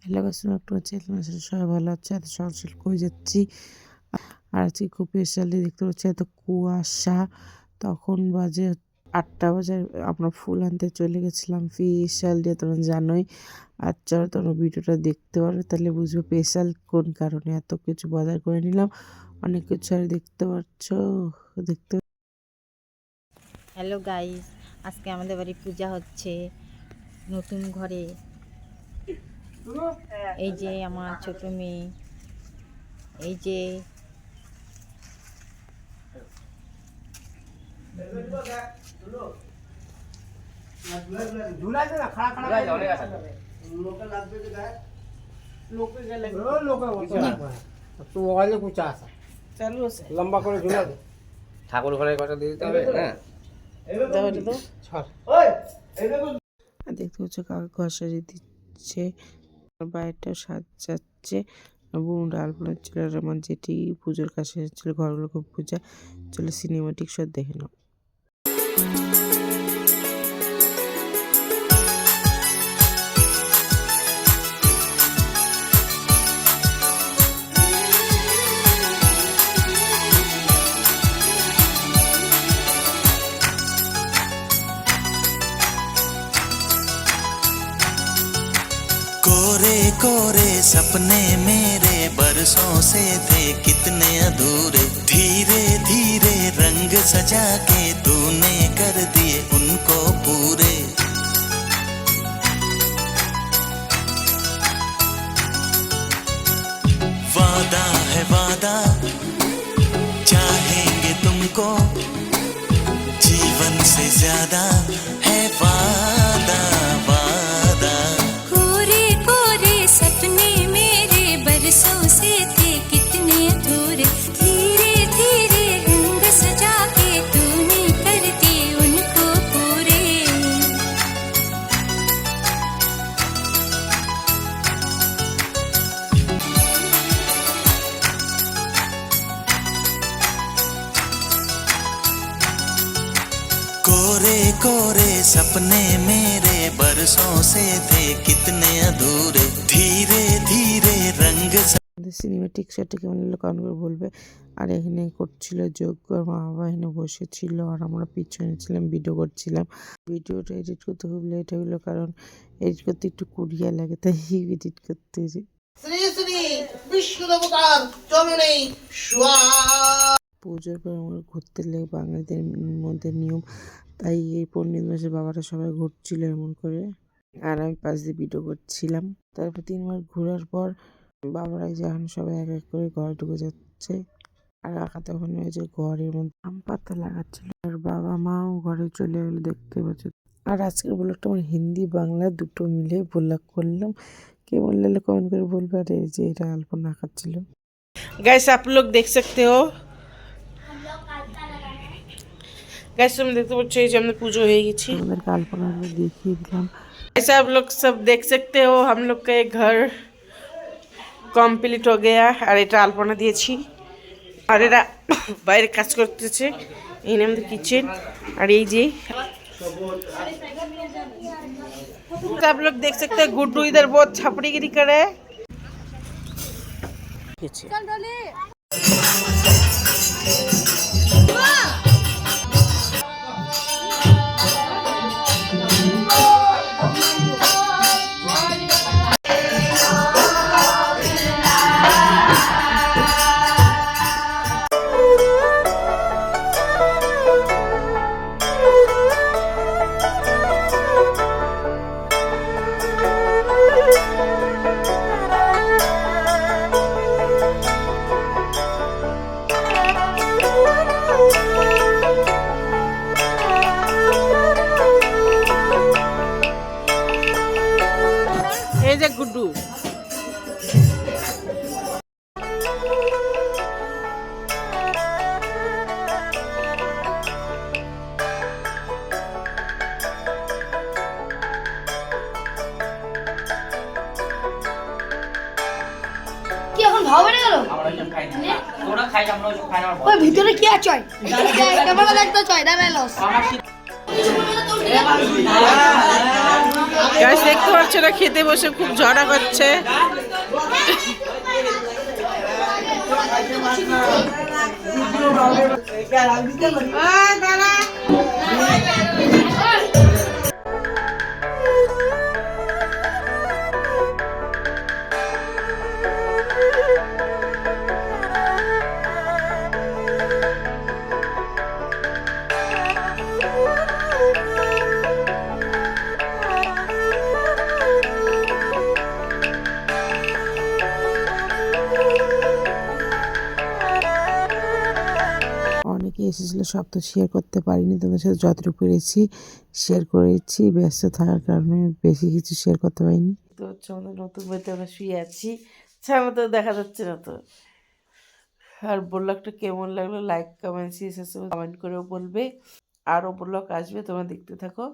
Hello guys, একটু হচ্ছে সবাই ভালো আছে। এত সকাল সকাল কই যাচ্ছি আর আজকে খুব স্পেশালি দেখতে পাচ্ছি এত কুয়াশা। তখন বাজে 8টা বাজে, আমরা ফুল আনতে চলে গেছিলাম স্পেশাল, যে তোমরা জানোই। আর চলো তোমরা ভিডিওটা দেখতে পারো, তাহলে বুঝবে স্পেশাল কোন কারণে এত কিছু বাজার করে নিলাম। অনেক কিছু আর দেখতে পাচ্ছ, দেখতে। হ্যালো গাইস, আজকে আমাদের বাড়ি পূজা হচ্ছে নতুন ঘরে। এই যে আমার ছোট মেয়ে, এই যে লম্বা করে ঝুলা দে, ঠাকুর ঘরে কথা দিয়ে দিতে হবে। হ্যাঁ, আর দেখতে পাচ্ছ কাকা ঘর সাজিয়ে দিচ্ছে, বাইরেটা সাজাচ্ছে। বোন ডাল বানাচ্ছিল আর আমার যেটি পুজোর কাছে এসেছিল ঘরগুলোকে পূজা। চলো সিনেমাটিক শট দেখে নাও। कोरे कोरे सपने मेरे बरसों से थे कितने अधूरे, धीरे धीरे रंग सजा के तूने कर दिए उनको पूरे। वादा है वादा, चाहेंगे तुमको, जीवन से ज्यादा है वादा वादा। कोरे कोरे सपने मेरे बरसों से थे कितने अधूरे, धीरे धीरे रंग सजा के तूने कर दिए उनको पूरे। कोरे कोरे सपने मेरे बरसों से थे कितने अधूरे, धीरे धीरे रंग। সিনেমাটিক শটটা কেমন লাগলো কমেন্ট করে বলবে। আর এখানে করছিল যজ্ঞ, মা বাবা এখানে বসেছিল আর আমরা পিছনে ছিলাম, ভিডিও করছিলাম। ভিডিওটা এডিট করতে খুব লেট হলো, কারণ এডিট করতে একটু কুড়িয়া লাগে, তাই এডিট করতে। শ্রী শ্রী বিষ্ণু দেবতার চরণে পুজোর পর আমরা ঘুরতে লেগে বাঙালিদের মধ্যে নিয়ম, তাই এই পণ্ডিত মাসে বাবারা সবাই ঘুরছিল এমন করে, আর আমি পাশ দিয়ে ভিডিও করছিলাম। তারপর 3 মাস ঘোরার পর বাবারাই যখন সবাই এক এক করে ঘরে ঢুকে যাচ্ছে, আর কাকা তখন ওই যে ঘরের মধ্যে আম পাতা লাগাচ্ছিল, আর বাবা মাও ঘরে চলে গেলো, দেখতে পাচ্ছে। আর আজকের ব্লগটা আমার হিন্দি বাংলা দুটো মিলে ব্লগ করলাম। কেমন লাগলো কমেন্ট করে বলবে। আর এই যে এটা আলপনা আঁকাচ্ছিল। गाइस आप लोग देख सकते हो, गाइस तुम देखते बच्चे যে আমরা পুজো হয়ে গেছি। আমাদেরকে আলপনা দেখিয়ে দিলাম। गाइस आप लोग सब देख सकते हो, हम लोग का एक घर কমপ্লিট हो गया। আর এটা আলপনা দিয়েছি, আর এরা বাইরে কাজ করতেছে। এই নাম আমাদের কিচেন। আর এই যে आप लोग देख सकते हो गुड्डू इधर बहुत छपड़ीगिरी करे। এই যে গুড্ডু, কি এখন ভাও বেড়ে গেল? ওই ভিতরে কি আছে? ক্যামেরা দেখতে চাই, দাঁড়াই লস। গাছ দেখতে পাচ্ছ না, খেতে বসে খুব ঝড়া করছে। অনেকে এসেছিল, সব তো শেয়ার করতে পারিনি, তোমাদের সাথে যতটুকু পেরেছি শেয়ার করেছি। ব্যস্ত থাকার কারণে বেশি কিছু শেয়ার করতে পারিনি। তো হচ্ছে আমাদের নতুন বাড়িতে আমরা শুয়ে আছি, ছাড়া তো দেখা যাচ্ছে না তো। আর ব্লগটা কেমন লাগলো লাইক কমেন্ট শেয়ার কমেন্ট করেও বলবে। আরও ব্লগ আসবে, তোমরা দেখতে থাকো।